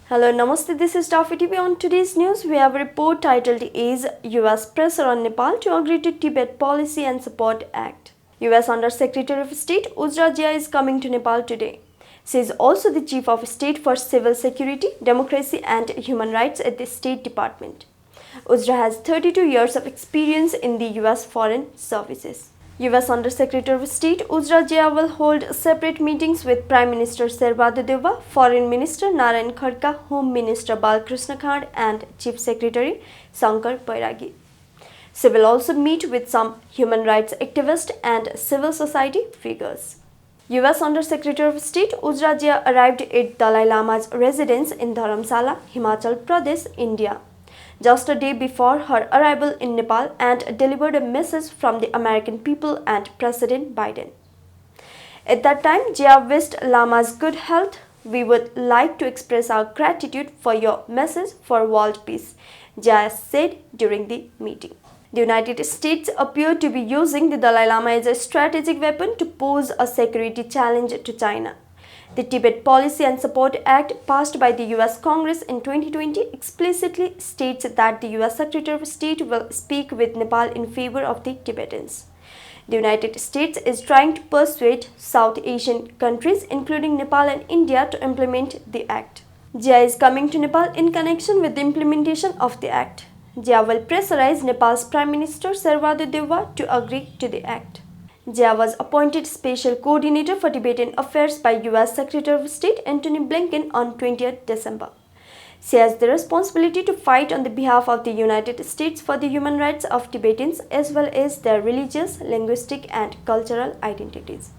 Hello, Namaste. This is Danfe TV. On today's news, we have a report titled "Is US Pressure on Nepal to Agree to Tibet Policy and Support Act." US Under Secretary of State Uzra Jia is coming to Nepal today. She is also the Chief of State for Civil Security, Democracy and Human Rights at the State Department. Uzra has 32 years of experience in the US Foreign Services. US Under Secretary of State Uzra Jia will hold separate meetings with Prime Minister Sherbadu Deva, Foreign Minister Narayan Khadka, Home Minister Balkrishna Khand and Chief Secretary Shankar Bairagi. She will also meet with some human rights activists and civil society figures. US Under Secretary of State Uzra Jia arrived at Dalai Lama's residence in Dharamsala, Himachal Pradesh, India, just a day before her arrival in Nepal and delivered a message from the American people and President Biden. At that time, Jia wished Lama's good health. "We would like to express our gratitude for your message for world peace," Jia said during the meeting. The United States appeared to be using the Dalai Lama as a strategic weapon to pose a security challenge to China. The Tibet Policy and Support Act, passed by the US Congress in 2020, explicitly states that the US Secretary of State will speak with Nepal in favor of the Tibetans. The United States is trying to persuade South Asian countries, including Nepal and India, to implement the act. Jia is coming to Nepal in connection with the implementation of the act. Jia will pressurize Nepal's Prime Minister Sherbadu Deva to agree to the act. Jia was appointed Special Coordinator for Tibetan Affairs by US Secretary of State Antony Blinken on 20th December. She has the responsibility to fight on the behalf of the United States for the human rights of Tibetans as well as their religious, linguistic, and cultural identities.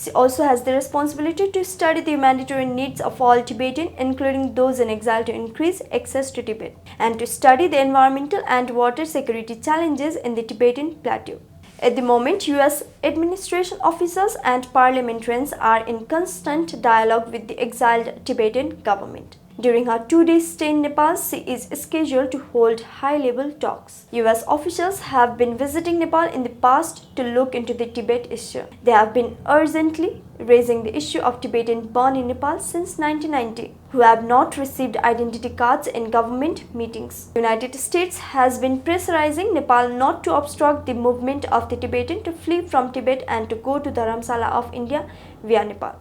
She also has the responsibility to study the humanitarian needs of all Tibetans, including those in exile, to increase access to Tibet, and to study the environmental and water security challenges in the Tibetan Plateau. At the moment, US administration officers and parliamentarians are in constant dialogue with the exiled Tibetan government. During her 2-day stay in Nepal, she is scheduled to hold high-level talks. US officials have been visiting Nepal in the past to look into the Tibet issue. They have been urgently raising the issue of Tibetan born in Nepal since 1990, who have not received identity cards in government meetings. The United States has been pressurizing Nepal not to obstruct the movement of the Tibetan to flee from Tibet and to go to Dharamsala of India via Nepal.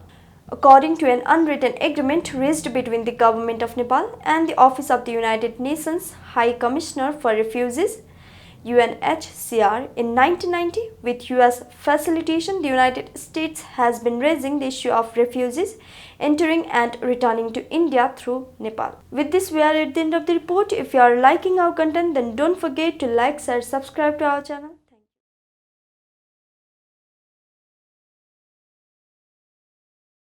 According to an unwritten agreement reached between the government of Nepal and the Office of the United Nations High Commissioner for Refugees (UNHCR) in 1990, with US facilitation, the United States has been raising the issue of refugees entering and returning to India through Nepal. With this, we are at the end of the report. If you are liking our content, then don't forget to like, share, subscribe to our channel.